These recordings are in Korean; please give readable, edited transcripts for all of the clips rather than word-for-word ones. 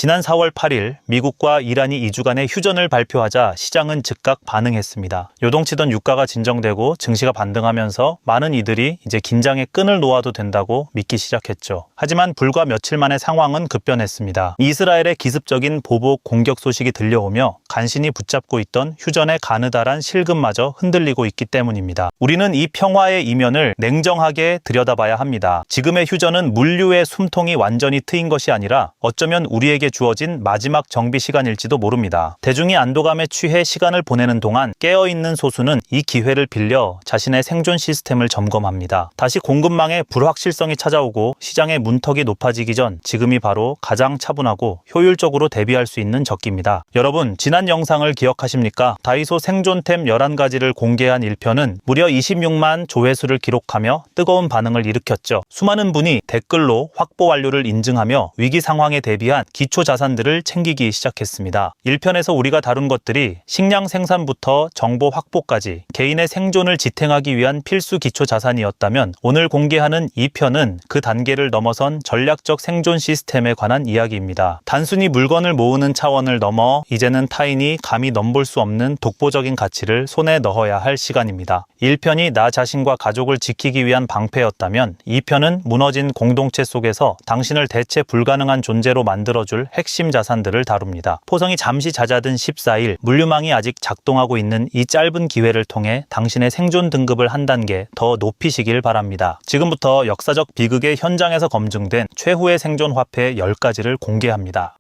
지난 4월 8일 미국과 이란이 2주간의 휴전을 발표하자 시장은 즉각 반응했습니다. 요동치던 유가가 진정되고 증시가 반등하면서 많은 이들이 이제 긴장의 끈을 놓아도 된다고 믿기 시작했죠. 하지만 불과 며칠 만에 상황은 급변했습니다. 이스라엘의 기습적인 보복 공격 소식이 들려오며 간신히 붙잡고 있던 휴전의 가느다란 실금마저 흔들리고 있기 때문입니다. 우리는 이 평화의 이면을 냉정하게 들여다봐야 합니다. 지금의 휴전은 물류의 숨통이 완전히 트인 것이 아니라 어쩌면 우리에게 주어진 마지막 정비 시간일지도 모릅니다. 대중이 안도감에 취해 시간을 보내는 동안 깨어있는 소수는 이 기회를 빌려 자신의 생존 시스템을 점검합니다. 다시 공급망에 불확실성이 찾아오고 시장의 문턱이 높아지기 전 지금이 바로 가장 차분하고 효율적으로 대비할 수 있는 적기입니다. 여러분, 지난 영상을 기억하십니까? 다이소 생존템 11가지를 공개한 1편은 무려 26만 조회수를 기록하며 뜨거운 반응을 일으켰죠. 수많은 분이 댓글로 확보 완료를 인증하며 위기 상황에 대비한 기초 자산들을 챙기기 시작했습니다. 1편에서 우리가 다룬 것들이 식량 생산부터 정보 확보까지 개인의 생존을 지탱하기 위한 필수 기초 자산이었다면 오늘 공개하는 2편은 그 단계를 넘어선 전략적 생존 시스템에 관한 이야기입니다. 단순히 물건을 모으는 차원을 넘어 이제는 타인이 감히 넘볼 수 없는 독보적인 가치를 손에 넣어야 할 시간입니다. 1편이 나 자신과 가족을 지키기 위한 방패였다면 2편은 무너진 공동체 속에서 당신을 대체 불가능한 존재로 만들어줄 핵심 자산들을 다룹니다. 포성이 잠시 잦아든 14일, 물류망이 아직 작동하고 있는 이 짧은 기회를 통해 당신의 생존 등급을 한 단계 더 높이시길 바랍니다. 지금부터 역사적 비극의 현장에서 검증된 최후의 생존 화폐 10가지를 공개합니다.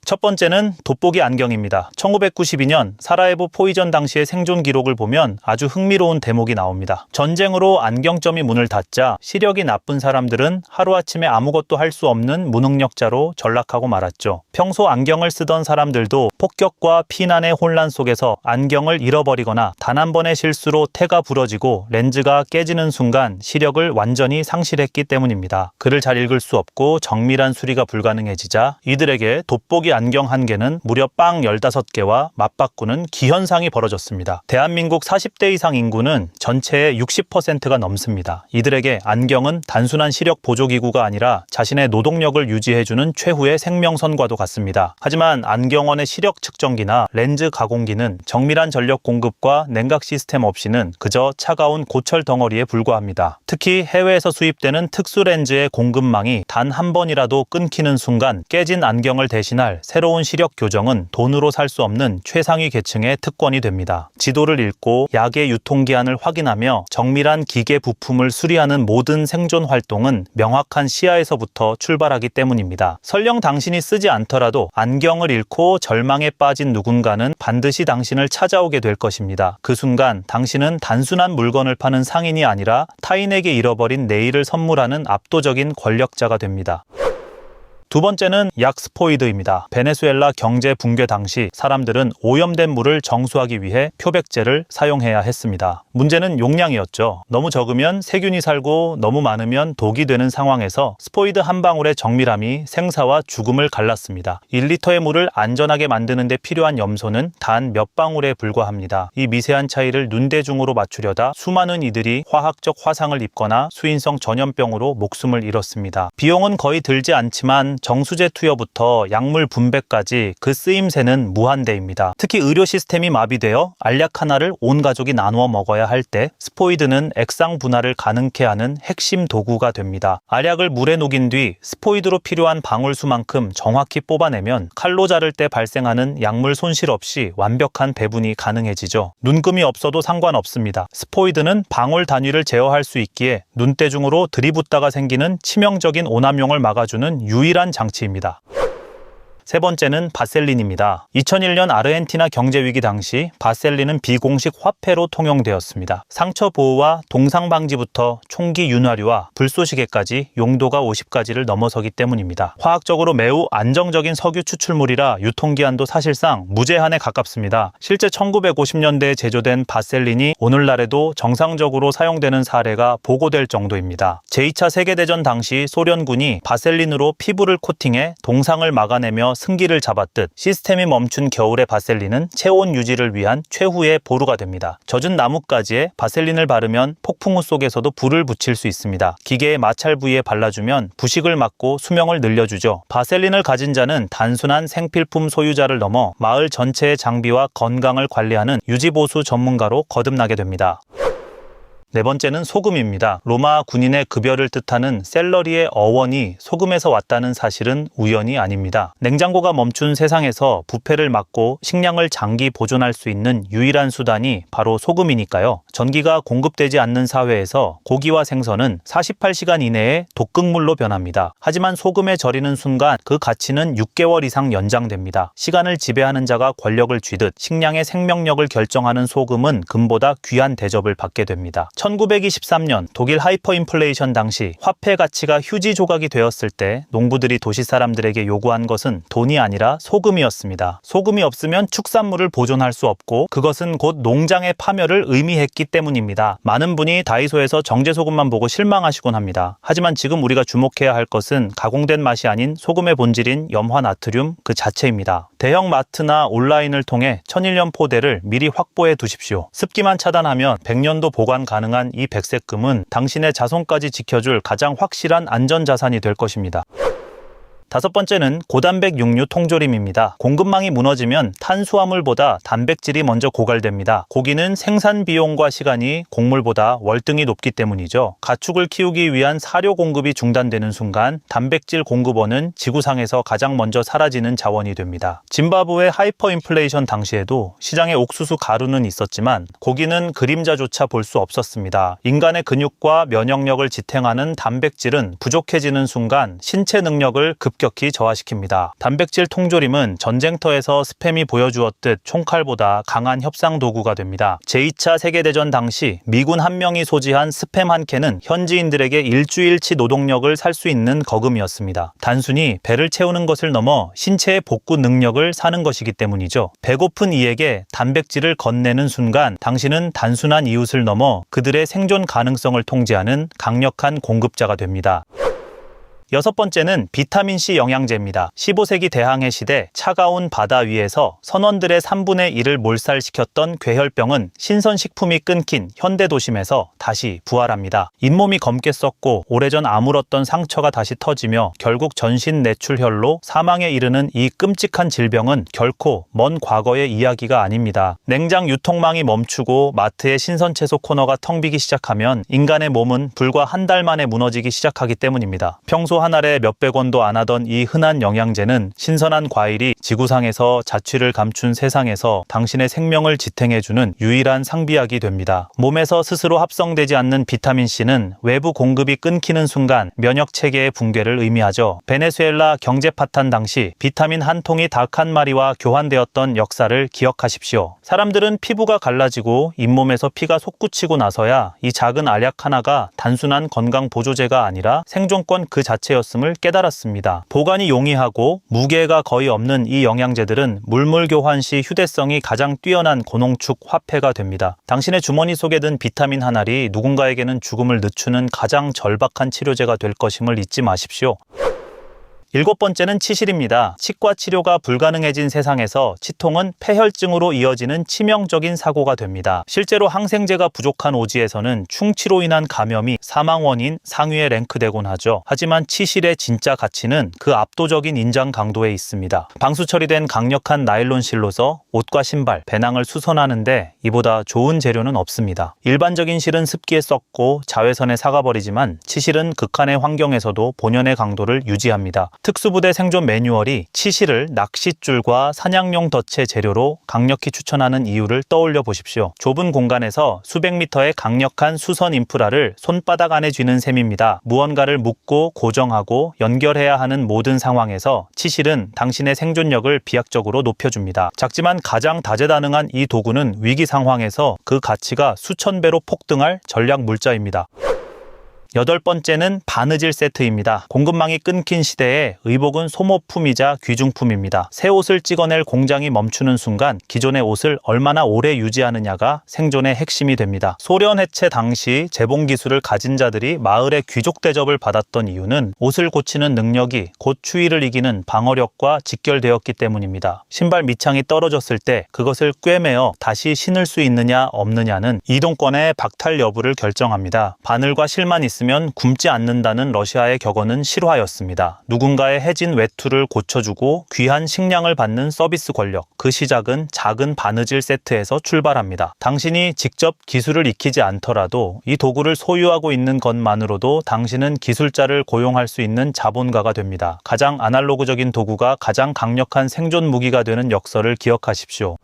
첫 번째는 돋보기 안경입니다. 1992년 사라예보 포위전 당시의 생존 기록을 보면 아주 흥미로운 대목이 나옵니다. 전쟁으로 안경점이 문을 닫자 시력이 나쁜 사람들은 하루아침에 아무것도 할 수 없는 무능력자로 전락하고 말았죠. 평소 안경을 쓰던 사람들도 폭격과 피난의 혼란 속에서 안경을 잃어버리거나 단 한 번의 실수로 태가 부러지고 렌즈가 깨지는 순간 시력을 완전히 상실했기 때문입니다. 글을 잘 읽을 수 없고 정밀한 수리가 불가능해지자 이들에게 돋보기 안경 한 개는 무려 빵 15개와 맞바꾸는 기현상이 벌어졌습니다. 대한민국 40대 이상 인구는 전체의 60%가 넘습니다. 이들에게 안경은 단순한 시력 보조기구가 아니라 자신의 노동력을 유지해주는 최후의 생명선과도 같습니다. 하지만 안경원의 시력 측정기나 렌즈 가공기는 정밀한 전력 공급과 냉각 시스템 없이는 그저 차가운 고철 덩어리에 불과합니다. 특히 해외에서 수입되는 특수 렌즈의 공급망이 단 한 번이라도 끊기는 순간 깨진 안경을 대신할 새로운 시력 교정은 돈으로 살 수 없는 최상위 계층의 특권이 됩니다. 지도를 읽고 약의 유통기한을 확인하며 정밀한 기계 부품을 수리하는 모든 생존 활동은 명확한 시야에서부터 출발하기 때문입니다. 설령 당신이 쓰지 않더라도 안경을 잃고 절망에 빠진 누군가는 반드시 당신을 찾아오게 될 것입니다. 그 순간 당신은 단순한 물건을 파는 상인이 아니라 타인에게 잃어버린 내일을 선물하는 압도적인 권력자가 됩니다. 두 번째는 약스포이드입니다. 베네수엘라 경제 붕괴 당시 사람들은 오염된 물을 정수하기 위해 표백제를 사용해야 했습니다. 문제는 용량이었죠. 너무 적으면 세균이 살고 너무 많으면 독이 되는 상황에서 스포이드 한 방울의 정밀함이 생사와 죽음을 갈랐습니다. 1리터의 물을 안전하게 만드는 데 필요한 염소는 단 몇 방울에 불과합니다. 이 미세한 차이를 눈대중으로 맞추려다 수많은 이들이 화학적 화상을 입거나 수인성 전염병으로 목숨을 잃었습니다. 비용은 거의 들지 않지만 정수제 투여부터 약물 분배까지 그 쓰임새는 무한대입니다. 특히 의료 시스템이 마비되어 알약 하나를 온 가족이 나누어 먹어야 할 때 스포이드는 액상 분할을 가능케 하는 핵심 도구가 됩니다. 알약을 물에 녹인 뒤 스포이드로 필요한 방울수만큼 정확히 뽑아내면 칼로 자를 때 발생하는 약물 손실 없이 완벽한 배분이 가능해지죠. 눈금이 없어도 상관없습니다. 스포이드는 방울 단위를 제어할 수 있기에 눈대중으로 들이붓다가 생기는 치명적인 오남용을 막아주는 유일한 장치입니다. 세 번째는 바셀린입니다. 2001년 아르헨티나 경제위기 당시 바셀린은 비공식 화폐로 통용되었습니다. 상처 보호와 동상 방지부터 총기 윤활유와 불쏘시개까지 용도가 50가지를 넘어서기 때문입니다. 화학적으로 매우 안정적인 석유 추출물이라 유통기한도 사실상 무제한에 가깝습니다. 실제 1950년대에 제조된 바셀린이 오늘날에도 정상적으로 사용되는 사례가 보고될 정도입니다. 제2차 세계대전 당시 소련군이 바셀린으로 피부를 코팅해 동상을 막아내며 승기를 잡았듯 시스템이 멈춘 겨울의 바셀린은 체온 유지를 위한 최후의 보루가 됩니다. 젖은 나뭇가지에 바셀린을 바르면 폭풍우 속에서도 불을 붙일 수 있습니다. 기계의 마찰 부위에 발라주면 부식을 막고 수명을 늘려주죠. 바셀린을 가진 자는 단순한 생필품 소유자를 넘어 마을 전체의 장비와 건강을 관리하는 유지보수 전문가로 거듭나게 됩니다. 네 번째는 소금입니다. 로마 군인의 급여를 뜻하는 셀러리의 어원이 소금에서 왔다는 사실은 우연이 아닙니다. 냉장고가 멈춘 세상에서 부패를 막고 식량을 장기 보존할 수 있는 유일한 수단이 바로 소금이니까요. 전기가 공급되지 않는 사회에서 고기와 생선은 48시간 이내에 독극물로 변합니다. 하지만 소금에 절이는 순간 그 가치는 6개월 이상 연장됩니다. 시간을 지배하는 자가 권력을 쥐듯 식량의 생명력을 결정하는 소금은 금보다 귀한 대접을 받게 됩니다. 1923년 독일 하이퍼인플레이션 당시 화폐 가치가 휴지 조각이 되었을 때 농부들이 도시 사람들에게 요구한 것은 돈이 아니라 소금이었습니다. 소금이 없으면 축산물을 보존할 수 없고 그것은 곧 농장의 파멸을 의미했기 때문입니다. 많은 분이 다이소에서 정제소금만 보고 실망하시곤 합니다. 하지만 지금 우리가 주목해야 할 것은 가공된 맛이 아닌 소금의 본질인 염화나트륨 그 자체입니다. 대형 마트나 온라인을 통해 천일염 포대를 미리 확보해 두십시오. 습기만 차단하면 100년도 보관 가능한 이 백색금은 당신의 자손까지 지켜줄 가장 확실한 안전자산이 될 것입니다. 다섯 번째는 고단백 육류 통조림입니다. 공급망이 무너지면 탄수화물보다 단백질이 먼저 고갈됩니다. 고기는 생산 비용과 시간이 곡물보다 월등히 높기 때문이죠. 가축을 키우기 위한 사료 공급이 중단되는 순간 단백질 공급원은 지구상에서 가장 먼저 사라지는 자원이 됩니다. 짐바브웨 하이퍼인플레이션 당시에도 시장에 옥수수 가루는 있었지만 고기는 그림자조차 볼 수 없었습니다. 인간의 근육과 면역력을 지탱하는 단백질은 부족해지는 순간 신체 능력을 급격히 저하시킵니다. 단백질 통조림은 전쟁터에서 스팸이 보여주었듯 총칼보다 강한 협상 도구가 됩니다. 제2차 세계대전 당시 미군 한 명이 소지한 스팸 한 캔은 현지인들에게 일주일치 노동력을 살 수 있는 거금이었습니다. 단순히 배를 채우는 것을 넘어 신체의 복구 능력을 사는 것이기 때문이죠. 배고픈 이에게 단백질을 건네는 순간 당신은 단순한 이웃을 넘어 그들의 생존 가능성을 통제하는 강력한 공급자가 됩니다. 여섯 번째는 비타민C 영양제입니다. 15세기 대항해 시대 차가운 바다 위에서 선원들의 3분의 1을 몰살시켰던 괴혈병은 신선식품이 끊긴 현대도심에서 다시 부활합니다. 잇몸이 검게 썩고 오래전 아물었던 상처가 다시 터지며 결국 전신 뇌출혈로 사망에 이르는 이 끔찍한 질병은 결코 먼 과거의 이야기가 아닙니다. 냉장 유통망이 멈추고 마트의 신선채소 코너가 텅 비기 시작하면 인간의 몸은 불과 한 달 만에 무너지기 시작하기 때문입니다. 평소 한 알에 몇백 원도 안 하던 이 흔한 영양제는 신선한 과일이 지구상에서 자취를 감춘 세상에서 당신의 생명을 지탱해주는 유일한 상비약이 됩니다. 몸에서 스스로 합성되지 않는 비타민C는 외부 공급이 끊기는 순간 면역체계의 붕괴를 의미하죠. 베네수엘라 경제 파탄 당시 비타민 한 통이 닭 한 마리와 교환되었던 역사를 기억하십시오. 사람들은 피부가 갈라지고 잇몸에서 피가 솟구치고 나서야 이 작은 알약 하나가 단순한 건강 보조제가 아니라 생존권 그 자체였음을 깨달았습니다. 보관이 용이하고 무게가 거의 없는 이 영양제들은 물물 교환 시 휴대성이 가장 뛰어난 고농축 화폐가 됩니다. 당신의 주머니 속에 든 비타민 한 알이 누군가에게는 죽음을 늦추는 가장 절박한 치료제가 될 것임을 잊지 마십시오. 일곱 번째는 치실입니다. 치과 치료가 불가능해진 세상에서 치통은 폐혈증으로 이어지는 치명적인 사고가 됩니다. 실제로 항생제가 부족한 오지에서는 충치로 인한 감염이 사망 원인 상위에 랭크되곤 하죠. 하지만 치실의 진짜 가치는 그 압도적인 인장 강도에 있습니다. 방수 처리된 강력한 나일론 실로서 옷과 신발, 배낭을 수선하는데 이보다 좋은 재료는 없습니다. 일반적인 실은 습기에 썩고 자외선에 삭아버리지만 치실은 극한의 환경에서도 본연의 강도를 유지합니다. 특수부대 생존 매뉴얼이 치실을 낚싯줄과 사냥용 덫의 재료로 강력히 추천하는 이유를 떠올려 보십시오. 좁은 공간에서 수백 미터의 강력한 수선 인프라를 손바닥 안에 쥐는 셈입니다. 무언가를 묶고 고정하고 연결해야 하는 모든 상황에서 치실은 당신의 생존력을 비약적으로 높여줍니다. 작지만 가장 다재다능한 이 도구는 위기 상황에서 그 가치가 수천 배로 폭등할 전략 물자입니다. 8번째는 바느질 세트입니다. 공급망이 끊긴 시대에 의복은 소모품이자 귀중품입니다. 새 옷을 찍어낼 공장이 멈추는 순간 기존의 옷을 얼마나 오래 유지하느냐가 생존의 핵심이 됩니다. 소련 해체 당시 재봉 기술을 가진 자들이 마을의 귀족 대접을 받았던 이유는 옷을 고치는 능력이 곧 추위를 이기는 방어력과 직결되었기 때문입니다. 신발 밑창이 떨어졌을 때 그것을 꿰매어 다시 신을 수 있느냐 없느냐는 이동권의 박탈 여부를 결정합니다. 바늘과 실만 있으면 굶지 않는다는 러시아의 격언은 실화였습니다. 누군가의 해진 외투를 고쳐주고 귀한 식량을 받는 서비스 권력, 그 시작은 작은 바느질 세트에서 출발합니다. 당신이 직접 기술을 익히지 않더라도 이 도구를 소유하고 있는 것만으로도 당신은 기술자를 고용할 수 있는 자본가가 됩니다. 가장 아날로그적인 도구가 가장 강력한 생존 무기가 되는 역설을 기억하십시오.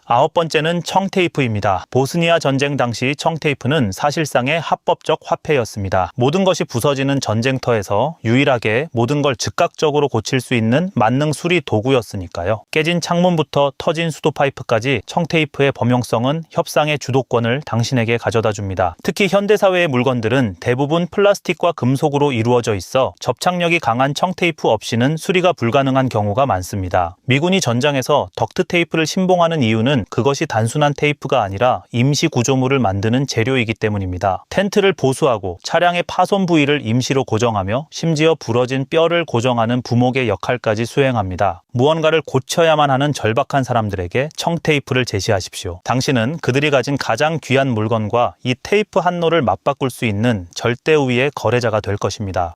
9번째는 청테이프입니다. 보스니아 전쟁 당시 청테이프는 사실상의 합법적 화폐였습니다. 모든 것이 부서지는 전쟁터에서 유일하게 모든 걸 즉각적으로 고칠 수 있는 만능 수리 도구였으니까요. 깨진 창문부터 터진 수도 파이프까지 청테이프의 범용성은 협상의 주도권을 당신에게 가져다 줍니다. 특히 현대사회의 물건들은 대부분 플라스틱과 금속으로 이루어져 있어 접착력이 강한 청테이프 없이는 수리가 불가능한 경우가 많습니다. 미군이 전장에서 덕트 테이프를 신봉하는 이유는 그것이 단순한 테이프가 아니라 임시 구조물을 만드는 재료이기 때문입니다. 텐트를 보수하고 차량의 파손 부위를 임시로 고정하며 심지어 부러진 뼈를 고정하는 부목의 역할까지 수행합니다. 무언가를 고쳐야만 하는 절박한 사람들에게 청테이프를 제시하십시오. 당신은 그들이 가진 가장 귀한 물건과 이 테이프 한 롤을 맞바꿀 수 있는 절대 우위의 거래자가 될 것입니다.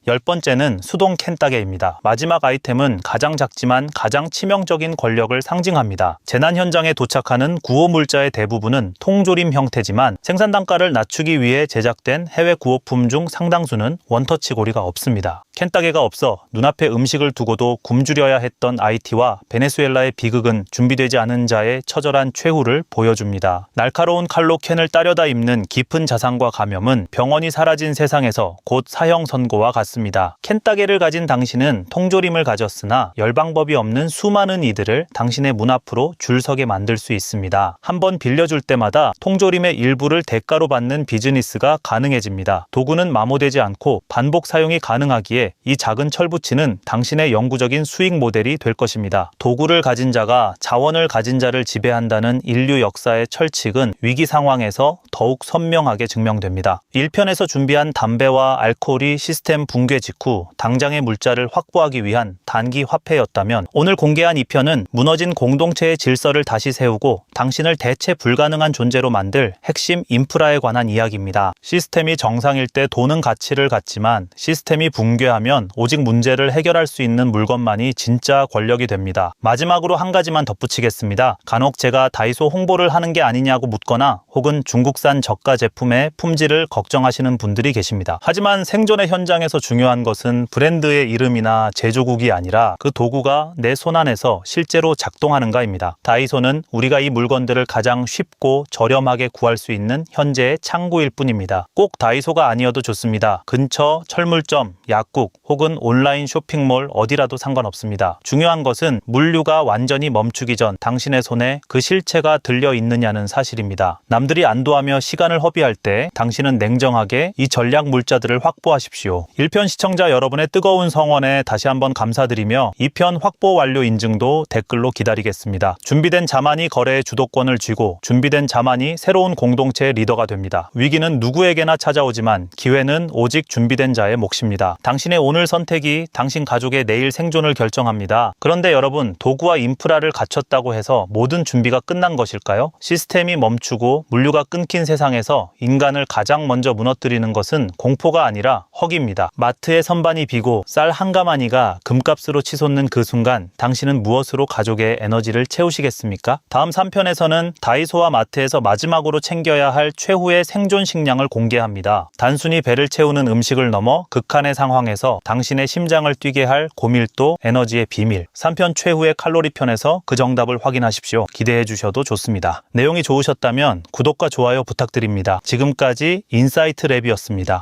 10번째는 수동 캔따개입니다. 마지막 아이템은 가장 작지만 가장 치명적인 권력을 상징합니다. 재난 현장에 도착하는 구호물자의 대부분은 통조림 형태지만 생산 단가를 낮추기 위해 제작된 해외 구호품 중 상당수는 원터치 고리가 없습니다. 캔따개가 없어 눈앞에 음식을 두고도 굶주려야 했던 IT와 베네수엘라의 비극은 준비되지 않은 자의 처절한 최후를 보여줍니다. 날카로운 칼로 캔을 따려다 입는 깊은 자상과 감염은 병원이 사라진 세상에서 곧 사형 선고와 같습니다. 캔따개를 가진 당신은 통조림을 가졌으나 열 방법이 없는 수많은 이들을 당신의 문 앞으로 줄 서게 만들 수 있습니다. 한번 빌려줄 때마다 통조림의 일부를 대가로 받는 비즈니스가 가능해집니다. 도구는 마모되지 않고 반복 사용이 가능하기에 이 작은 철붙이는 당신의 영구적인 수익 모델이 될 것입니다. 도구를 가진 자가 자원을 가진 자를 지배한다는 인류 역사의 철칙은 위기 상황에서 더욱 선명하게 증명됩니다. 1편에서 준비한 담배와 알코올이 시스템 붕괴 직후 당장의 물자를 확보하기 위한 단기 화폐였다면 오늘 공개한 2편은 무너진 공동체의 질서를 다시 세우고 당신을 대체 불가능한 존재로 만들 핵심 인프라에 관한 이야기입니다. 시스템이 정상일 때 돈은 가치를 갖지만 시스템이 붕괴하면 오직 문제를 해결할 수 있는 물건만이 진짜 권력이 됩니다. 마지막으로 한 가지만 덧붙이겠습니다. 간혹 제가 다이소 홍보를 하는 게 아니냐고 묻거나 혹은 중국산 저가 제품의 품질을 걱정하시는 분들이 계십니다. 하지만 생존의 현장에서 중요한 것은 브랜드의 이름이나 제조국이 아니라 그 도구가 내 손안에서 실제로 작동하는가입니다. 다이소는 우리가 이 물건들을 가장 쉽고 저렴하게 구할 수 있는 현재의 창구일 뿐입니다. 꼭 다이소가 아니어도 좋습니다. 근처 철물점, 약국 혹은 온라인 쇼핑몰 어디라도 상관없습니다. 중요한 것은 물류가 완전히 멈추기 전 당신의 손에 그 실체가 들려 있느냐는 사실입니다. 남들이 안도하며 시간을 허비할 때 당신은 냉정하게 이 전략 물자들을 확보하십시오. 1편 시청자 여러분의 뜨거운 성원에 다시 한번 감사드리며 2편 확보 완료 인증도 댓글로 기다리겠습니다. 준비된 자만이 거래의 주도권을 쥐고 준비된 자만이 새로운 공동체의 리더가 됩니다. 위기는 누구에게나 찾아오지만 기회는 오직 준비된 자의 몫입니다. 당신의 오늘 선택이 당신 가족의 내일 생존을 결정합니다. 그런데 여러분, 도구와 인프라를 갖췄다고 해서 모든 준비가 끝난 것일까요? 시스템이 멈추고 물류가 끊긴 세상에서 인간을 가장 먼저 무너뜨리는 것은 공포가 아니라 허기입니다. 마트의 선반이 비고 쌀 한 가마니가 금값으로 치솟는 그 순간 당신은 무엇으로 가족의 에너지를 채우시겠습니까? 다음 3편에서는 다이소와 마트에서 마지막으로 챙겨야 할 최후의 생존 식량을 공개합니다. 단순히 배를 채우는 음식을 넘어 극한의 상황에서 당신의 심장을 뛰게 할 고밀도 에너지의 비밀. 3편 최후의 칼로리 편에서 그 정답을 확인하십시오. 기대해 주셔도 좋습니다. 내용이 좋으셨다면 구독과 좋아요 부탁드립니다. 지금까지 인사이트 랩이었습니다.